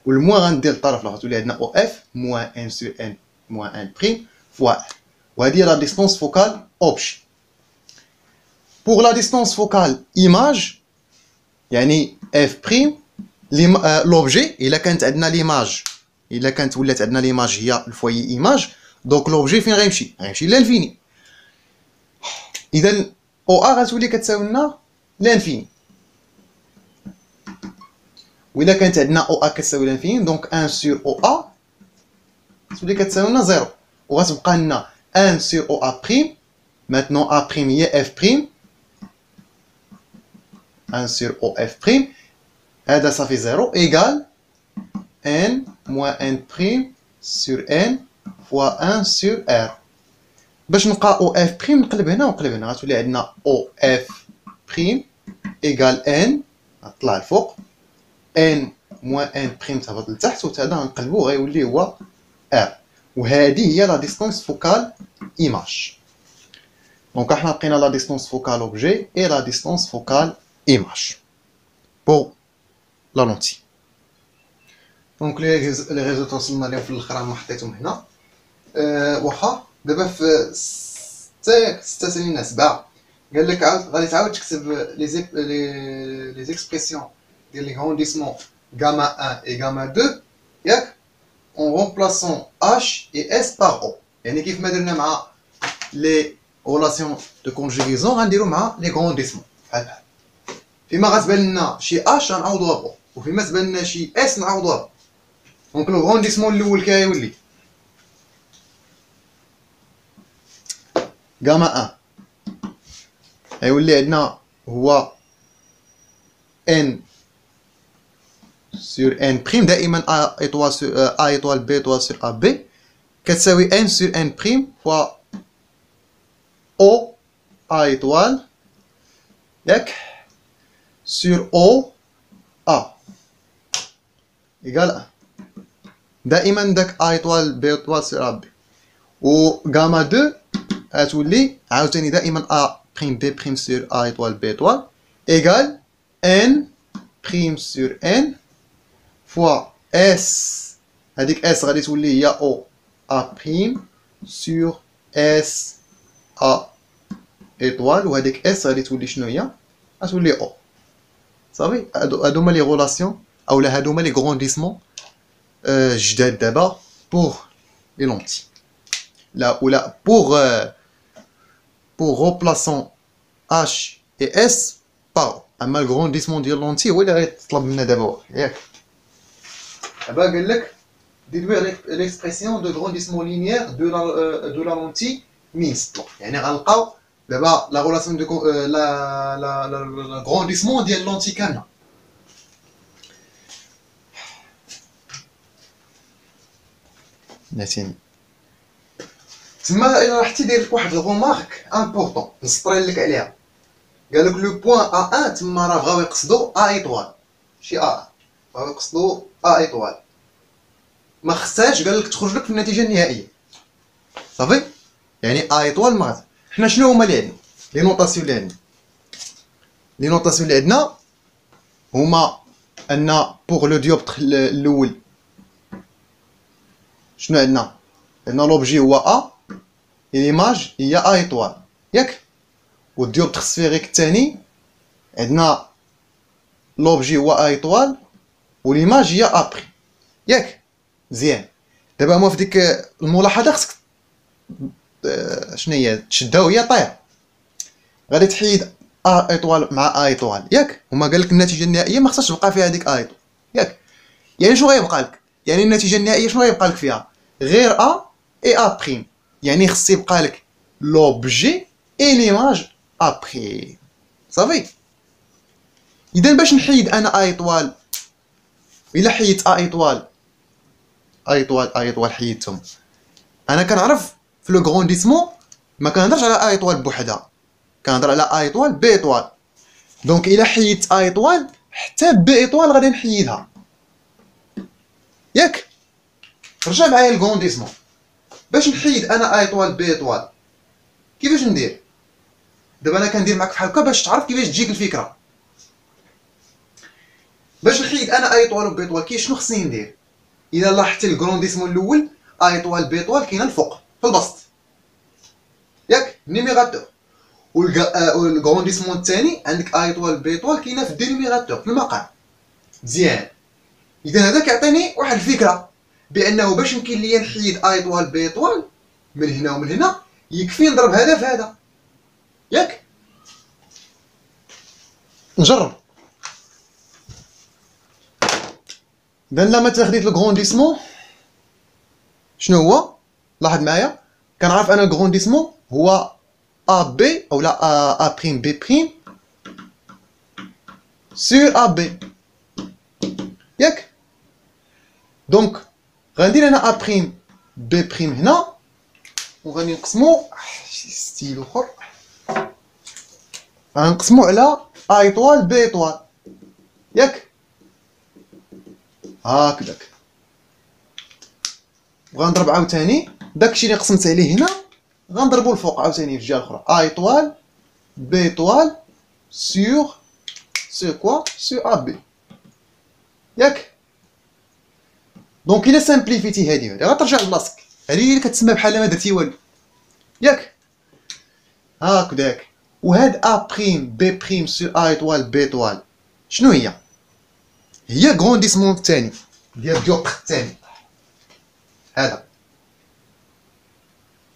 والموان غندير للطرف الاخر تولي عندنا او اف موان ان سور ان موان ان بريم فوا ار. وهذه هي لا ديستونس فوكال اوبجي. بوغ لا ديستونس فوكال ايماج يعني اف بريم لوبجي الا كانت عندنا ليماج الا كانت ولات عندنا ليماج هي الفويي ايماج دونك لوبجي فين غيمشي؟ غيمشي للانفيني. اذا او ا غتولي كتساوي لنا لانفيني. وإلا كانت عندنا او ا كتساوي لانفيني دونك 1 سور او ا تولي كتساوي لنا زيرو. وغتبقى لنا 1 سور او ا بريم. ماتنون ا بريم هي اف بريم 1 سور او اف بريم. هذا صافي زيرو ايغال ان موان ان بريم سور ان فوا 1 سور ار. باش نلقى او اف بريم نقلب هنا ونقلب هنا غتولي عندنا او اف بريم ايغال ان غطلع الفوق ان موان ان بريم تهبط لتحت وهذا غنقلبو غيولي هو ار. وهذه هي لا ديستونس فوكال ايماج. دونك احنا لقينا لا ديستونس فوكال اوبجي اي لا ديستونس فوكال ايماج بور لا لونتي. دونك لي ريزولت وصلنا لهم في الاخر ما حطيتهم هنا. واخا دابا في 6 قال لك غادي تعاود تكتب لي زيكسبرسيون ديال لي غرونديسمون gamma 1 et gamma 2 ياك en remplaçant H et S par O. يعني كيف ما درنا مع les relations de conjugaison غنديرو مع les grands décimaux بحال بحال. فيما غتبان لنا شي H غنعوضوها ب O وفيما تبان لنا شي S نعوضوها ب. دونك لو غون ديسمون الاول كيولي غاما 1 غيولي عندنا هو ان sur n prime دائما a étoile sur a étoile b étoile sur a b كتساوي n sur n prime fois o a étoile ياك sur o a égal 1 دائما داك a étoile b étoile sur a b و غاما 2 غتولي عاوتاني دائما a prime b prime sur a étoile b étoile égal n prime sur n fois S هذيك S غادي تولي هي O A prime sur S A étoile وهذيك S غادي تولي شنو هي؟ غتولي O صافي. هادو هما لي غولاسيون اولا هادو هما لي غرونديسمون جداد دابا بوغ لي لونتي لا ولا بوغ روبلاسون H et S par O. اما الغرونديسمون ديال لونتي هو اللي غيطلب منا دابا ياك. دابا قال لك déduire l'expression de grandissement linéaire de la lentille mixte. يعني غنلقاو دابا لا relation de la grandissement ديال لونتي كامله. ناسين تما الا رحتي داير لك واحد الغومارك امبورطون نسطري لك عليها. قال لك لو بوين A1 تما راه بغاو يقصدوا A ايطوال شي A1 بغاو يقصدوا A ايطوال ما خصهاش قال لك تخرج لك في النتيجه النهائيه صافي. يعني A ايطوال ما حنا شنو هما اللي عندنا لي نوطاسيون اللي عندنا لي نوطاسيون اللي عندنا هما ان بوغ لو ديوبتر الاول شنو عندنا لوبجي هو A ليماج هي A ايطوال ياك. والديوبتر سفيريك الثاني عندنا لوبجي هو A ايطوال وليماج هي A بريم ياك. مزيان دابا هما في ديك الملاحظه خصك شنو هي تشدها وهي طايره. غادي تحيد A ايطوال مع A ايطوال ياك. هما قال لك النتيجه النهائيه ما خصهاش تبقى فيها هذيك A ايطوال ياك. يعني شنو غيبقى لك؟ يعني النتيجه النهائيه شنو غيبقى لك فيها؟ غير A اي A بريم. يعني خص يبقى لك لوبجي اي ليماج A بريم صافي. اذا باش نحيد انا A ايطوال الا حيدت A ايطوال A ايطوال حيدتهم انا كنعرف في لو غرونديسمون ما كنهضرش على A ايطوال بوحدها كنهضر على A ايطوال B ايطوال. دونك الا حيدت A ايطوال حتى B ايطوال غادي نحيدها ياك. رجع معايا الغرونديسمون باش نحيد انا A ايطوال B ايطوال كيفاش ندير؟ دابا انا كندير معاك بحال هكا باش تعرف كيفاش تجيك الفكره. باش نحيد انا A ايطوال و B ايطوال كي شنو خصني ندير؟ الا لاحظتي الغرونديسمون الاول A ايطوال B ايطوال كاينه الفوق في البسط ياك نيميراتور. والغرونديسمون الثاني عندك A ايطوال B ايطوال كاينه في الدينيميراتور في المقام. مزيان اذا هذا كيعطيني واحد الفكره بانه باش يمكن ليا نحيد A ايطوال B ايطوال من هنا ومن هنا يكفي نضرب هذا في هذا ياك. نجرب. اذا لما تاخديت الغرونديسمون شنو هو؟ لاحظ معايا كنعرف انا الغرونديسمون هو A B او لا A بريم B بريم سور A B ياك. دونك غندير انا A بريم B بريم هنا وغادي نقسمو شي ستيل اخر غنقسمو على A ايطوال B ايطوال ياك هكذاك. وغنضرب عاوتاني داكشي اللي قسمت عليه هنا غنضربو الفوق عاوتاني في الجهه الاخرى A ايطوال B ايطوال سور كوا سور A B ياك. دونك الا سامبليفيتي هادي غترجع لبلاصتك. هادي اللي كتسمى بحال ما درتي والو ياك هكذاك. وهاد A بريم B بريم سور A ايطوال B ايطوال شنو هي؟ هي غرونديسمون الثاني ديال الديوبتر الثاني. هذا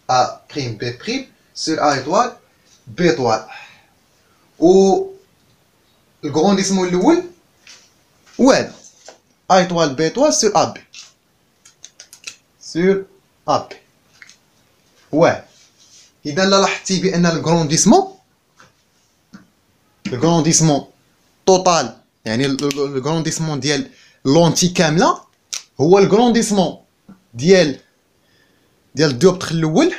ا بريم بي بريم سور ا ايطوال بي ايطوال. و الغرونديسمون الاول هو هذا ا ايطوال بي ايطوال سور ا بي سور ا بي. واه اذا لاحظتي بان الغرونديسمون توتال يعني الغرونديسمون ديال لونتي كامله هو الغرونديسمون ديال الديوبتر الاول،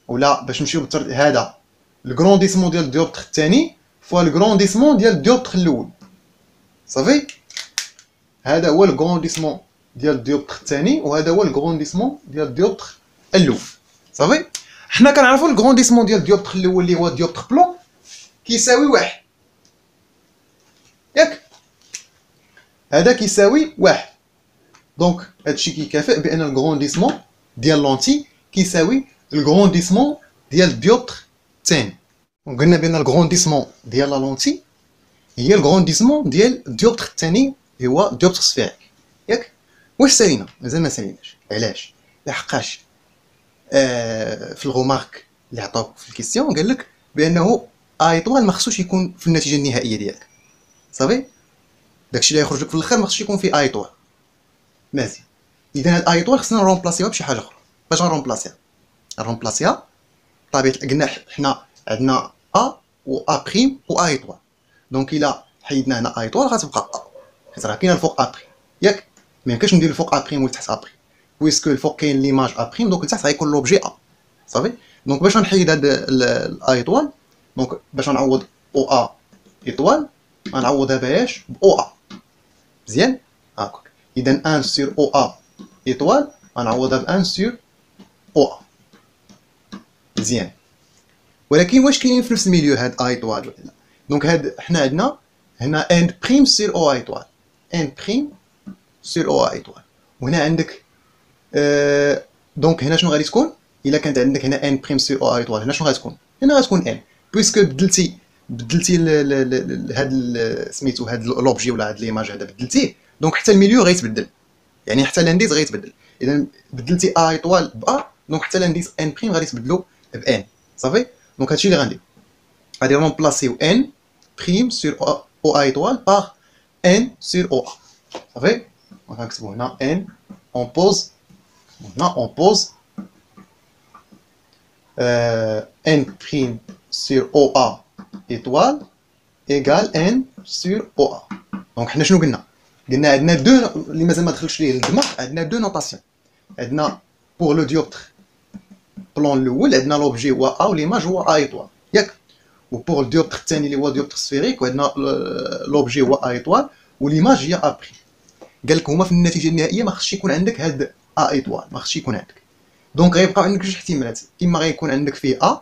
ولا باش نمشيو بالترتيب هذا الغرونديسمون ديال الديوبتر الثاني فوا الغرونديسمون ديال الديوبتر الاول. صافي هذا هو الغرونديسمون ديال الديوبتر الثاني وهذا هو الغرونديسمون ديال الديوبتر الاول. صافي حنا كنعرفوا الغرونديسمون ديال الديوبتر الاول اللي هو الديوبتر بلون كيساوي واحد، ياك هذا كيساوي واحد. دونك هادشي كيكافئ بان الغرونديسمون ديال لونتي كيساوي الغرونديسمون ديال الديوبتر الثاني. وقلنا بان الغرونديسمون ديال لا لونتي هي الغرونديسمون ديال الديوبتر الثاني اللي هو الديوبتر سفيريك، ياك. واش سالينا؟ مازال ما ساليناش. علاش؟ لحقاش في الغومارك اللي عطاوك في الكيستيون قال لك بانه ا ايطوال ما خصوش يكون في النتيجه النهائيه ديالك. صافي داكشي اللي يخرج لك في الاخر ما خصش يكون فيه ا ايطوال. مزيان. اذا هاد ا ايطوال خصنا نرومبلاسيوها بشي حاجه اخرى. باش نرومبلاسيها طبيعه قلنا حنا عندنا ا و ا بريم و ا ايطوال. دونك الا حيدنا هنا ا ايطوال غتبقى ا، حيت راه كاينه الفوق ا بريم، ياك. ما يمكنش ندير الفوق ا بريم والتحت ا بريم، بويسكو الفوق كاين ليماج ا بريم، دونك التحت غيكون لوبجي ا. صافي دونك باش نحيد هاد الا ايطوال، دونك باش نعوض او ا ايطوال غنعوضها باش ب او ا. مزيان هاكاك. اذا 1 سور او ا ايطوال غنعوضها ب 1 سور او ا. مزيان. ولكن واش كاينين في نفس الميليو هاد ا ايطوال ولا لا؟ دونك هاد حنا عندنا هنا ان بريم سور او ايطوال، ان بريم سور او ايطوال. وهنا عندك دونك هنا شنو غادي تكون؟ الا كانت عندك هنا ان بريم سور او ايطوال هنا شنو غتكون؟ هنا غتكون ان، بويسكو بدلتي هاد سميتو هاد لوبجي ولا هاد ليماج هذا بدلتيه، دونك حتى الميليو غيتبدل، يعني حتى الانديس غيتبدل. اذا بدلتي ا ايطوال ب ا، دونك حتى الانديس ان بريم غادي تبدلو ب ان. صافي دونك هادشي اللي غندير، غادي رومبلاسيو ان بريم سور او ايطوال باغ ان سور او ا. صافي دونك غنكتبو هنا ان اون بوز، هنا اون بوز n prime sur OA étoile égale n sur OA. دونك حنا شنو قلنا؟ قلنا عندنا دو اللي مازال ما دخلش ليه الدماغ، عندنا دو نوطاسيون. عندنا بور لو ديوبتر بلون الاول عندنا لوبجي هو ا وليماج هو ا ايطوال، ياك. وبور الديوبتر الثاني اللي هو ديوبتر سفيريك وعندنا لوبجي هو ا ايطوال وليماج هي ا بريم. قال لك هما في النتيجه النهائيه ما خصش يكون عندك هاد ا ايطوال، ما خصش يكون عندك. دونك غيبقاو عندك جوج احتمالات، اما غيكون عندك فيه ا،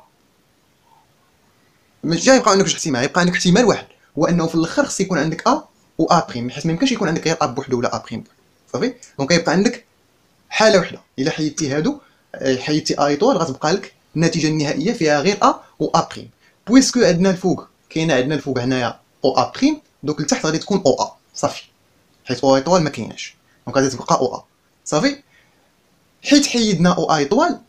ماشي غيبقاو عندك جوج احتمال، غيبقى عندك احتمال واحد هو انه في الاخر خص يكون عندك ا و ا بريم، حيت ما يمكنش يكون عندك غير ا بوحدو ولا ا بريم بوحدو. صافي دونك غيبقى عندك حاله وحده، الا حيدتي هادو حيدتي ا ايطوال غتبقى لك النتيجه النهائيه فيها غير ا و ا بريم. بويسكو عندنا الفوق كاينه عندنا الفوق هنايا او ا بريم، دونك لتحت غادي تكون او ا صافي، حيت او ايطوال ما كايناش، دونك غادي تبقى او ا. صافي حيت حيدنا او ايطوال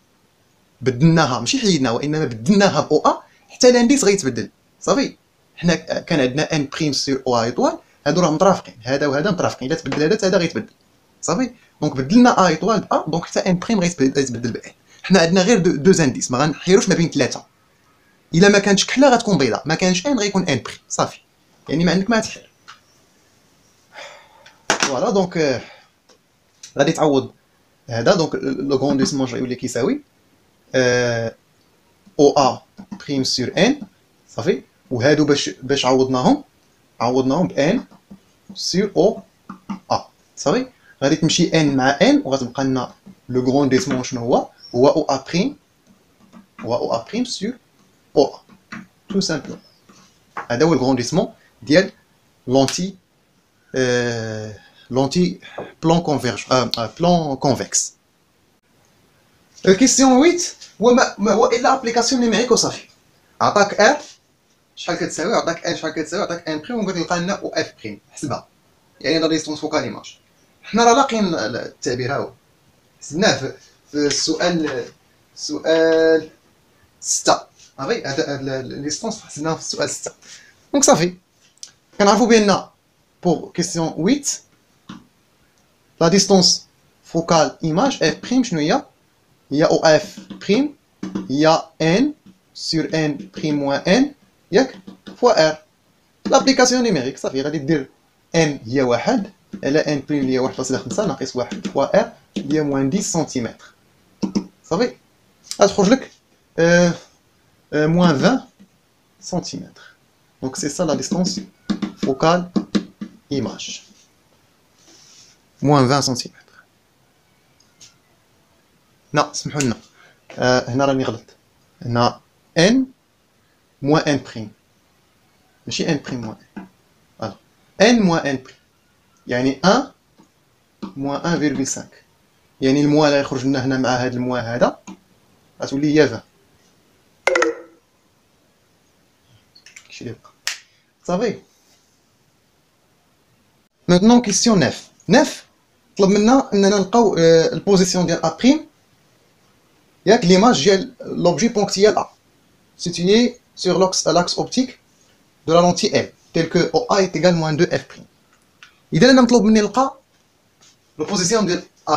بدلناها، ماشي حيدناها وانما بدلناها ب او ا، حتى الانديس غيتبدل. صافي حنا كان عندنا ان بريم سور او ايطوال، هادو راه مترافقين، هذا وهذا مترافقين، الا تبدل هذا غيتبدل. صافي دونك بدلنا ا ايطوال ب ا، دونك حتى ان بريم غيتبدل ب ان. حنا عندنا غير دو انديس، ما غنحيروش ما بين ثلاثه. الا ما كانتش كحله غتكون بيضاء، ما كانش ان غيكون ان بريم. صافي يعني ما عندك ما تحير. فوالا دونك غادي تعوض هذا، دونك لو غرونديسمون غيولي كيساوي او ا بريم سور ان. صافي وهادو باش عوضناهم ب ان سور او ا. صافي غادي تمشي ان مع ان وغتبقى لنا لو غرونديسمون شنو هو او ا بريم، او ا بريم سور او ا تو سامبلوم. هذا هو الغرونديسمون ديال لونتي لونتي بلون كونفيرج بلون كونفكس. الكيستيون 8 هو ما هو الا ابليكاسيون نيميريك وصافي. عطاك ار شحال كتساوي، عطاك ان شحال كتساوي، عطاك ان بريم وبغيت تلقى لنا او اف بريم، حسبها يعني لا ديستونس فوكال ايماج. حنا راه لاقيين التعبير هاهو حسبناه في السؤال 6 صافي. هذا ديستونس حسبناه في السؤال 6. دونك صافي كنعرفوا بان pour question 8 la distance focale image f prime شنو هي؟ هي OF prime هي n sur n prime moins n ياك fois r. لابليكاسيون نيميريك صافي غادي دير n هي 1 على n prime اللي هي 1.5 ناقص 1 fois r اللي هي moins 10 سنتيمتر صافي. غتخرج لك moins 20 سنتيمتر. دونك سي سا لا ديستونس فوكال image moins 20 سنتيمتر. لا سمحوا لنا هنا راني غلط. هنا n moins n prime ماشي n prime moins n. فوالا n moins n prime يعني 1 moins 1,5 يعني الموا اللي غيخرج لنا هنا مع هذا الموا هذا غتولي هي 20. داكشي اللي بقى صافي. maintenant question 9 طلب منا اننا نلقاو البوزيسيون ديال ا بريم ياك ليماج ديال لوبجي بونكتيال A situé sur l'axe optique de la lentille L tel que OA est égal moins 2F'. إذا أنا مطلوب مني نلقى البوزيسيون ديال A'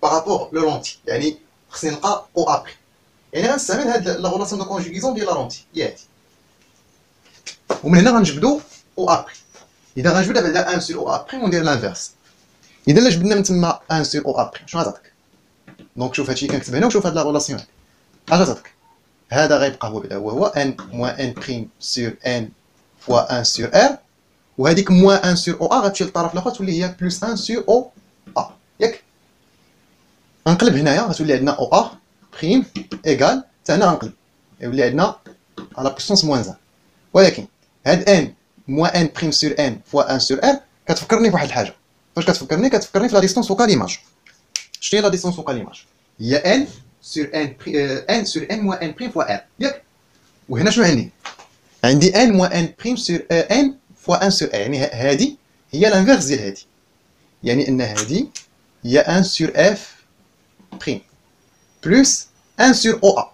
par rapport لو لونتي يعني خصني نلقى OA'. يعني غنستعمل هاد لا غولاسيون دو كونجوغيزون ديال لا لونتي هي هادي ومن هنا غنجبدو OA'. إذا غنجبد دابا على 1 sur OA' وندير لانفيرس. إذا إلا جبدنا من تما 1 sur OA' شنو غتعطيك؟ دونك شوف هادشي كنكتب هنا وشوف هاد لا غولاسيون هادي اش غتعطيك. هذا غيبقى هو بعدا هو n moins n prime sur n fois 1 sur r وهذيك moins 1 sur OA غتمشي للطرف الاخر تولي هي plus 1 sur OA ياك. غنقلب هنايا غتولي عندنا OA prime égal حتى هنا غنقلب يولي عندنا على بويسونس moins 1. ولكن هاد n moins n prime sur n fois 1 sur r كتفكرني بواحد الحاجه. فاش كتفكرني في لا ديستونس فوكال ايماج. شنو هي لا ديستونس فوكال ايماج؟ هي n sur n sur n moins n prime fois r ياك. وهنا شنو عندي n moins n prime sur n fois 1 sur r يعني هذه هي لانفيرس ديال هذه يعني ان هذه هي 1 sur f prime plus 1 sur OA.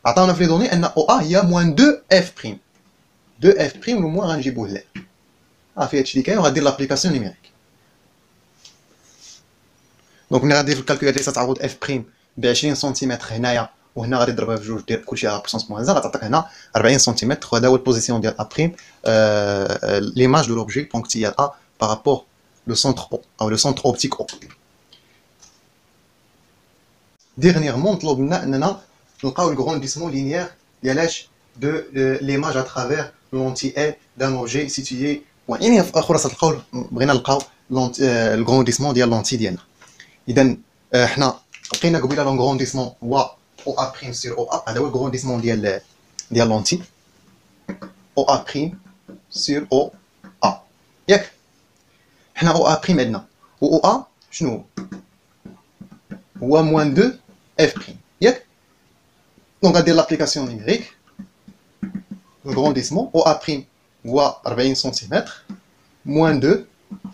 عطاونا في لي دوني ان OA هي moins 2f prime 2f prime الموان غنجيبوه لهنا صافي. هادشي اللي كاين وغادير لابليكاسيون نيميريك. دونك ملي غادير في الكالكولاتريس تعوض اف بريم ب 20 سنتيمتر هنايا وهنا غادي تضربها في جوج دير كلشي على بويسونس موان 1 غتعطيك هنا 40 سنتيمتر. وهذا هو البوزيسيون ديال ا بريم ليماج دو لوبجي بونكتيال ا بارابور لو سونتر او او لو سونتر اوبتيك او. ديرنييرمون طلب لنا اننا نلقاو الغرونديسمون لينيير ديال اش دو ليماج ا ترافير لونتي ال دان اوبجي سيتويي يعني في خلاصه القول بغينا نلقاو الغرونديسمون ديال لونتي ديالنا. اذا حنا لقينا قبيله لونغرونديسمون هو او ا بريم سور او ا. هذا هو الغرونديسمون ديال لونتي او ا بريم سور او ا ياك. حنا او ا بريم عندنا و او ا شنو هو موان 2 اف بريم ياك. دونك غادير لابليكاسيون نيميريك الغرونديسمون او ا بريم هو 40 سنتيمتر موان 2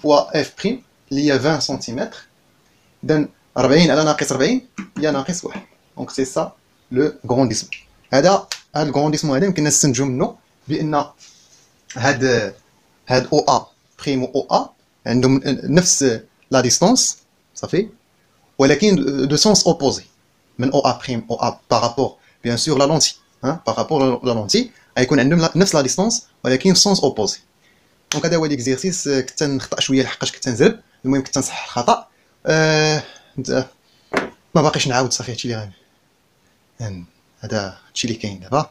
فوا اف بريم اللي هي 20 سنتيمتر. إذا 40 على ناقص 40 هي ناقص 1. دونك سي سا لو غرونديسمون. هذا الغرونديسمون هذا يمكن نستنتجو منه بان هاد او ا بريم و او ا عندهم نفس لا ديستونس صافي ولكن دو سونس اوبوزي من او ا بريم او ا بارابور بيان سور لا لونتي بارابور لا لونتي غيكون عندهم نفس لا ديستونس ولكن سونس اوبوزي. دونك هذا هو ليكزيرسيس. كنت نخطا شويه لحقاش كنت نزرب المهم كنت نصحح الخطا. ما باقيش نعاود صافي هادشي اللي هذا هادشي اللي كاين دابا.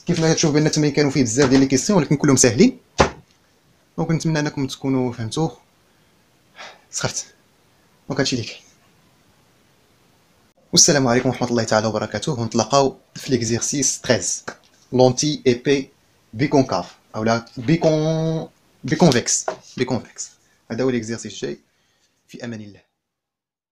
كيف ما تشوف بان التمرين كانوا فيه بزاف ديال لي كيسيون ولكن كلهم ساهلين. دونك نتمنى انكم تكونوا فهمتوا سخفت. دونك هادشي اللي كاين. والسلام عليكم ورحمه الله تعالى وبركاته. ونتلاقاو في ليكزيرسيس 13 لونتي ايبي بيكونكاف اولا بيكونفكس. هذا هو ليكزيرسيس الجاي. في امان الله.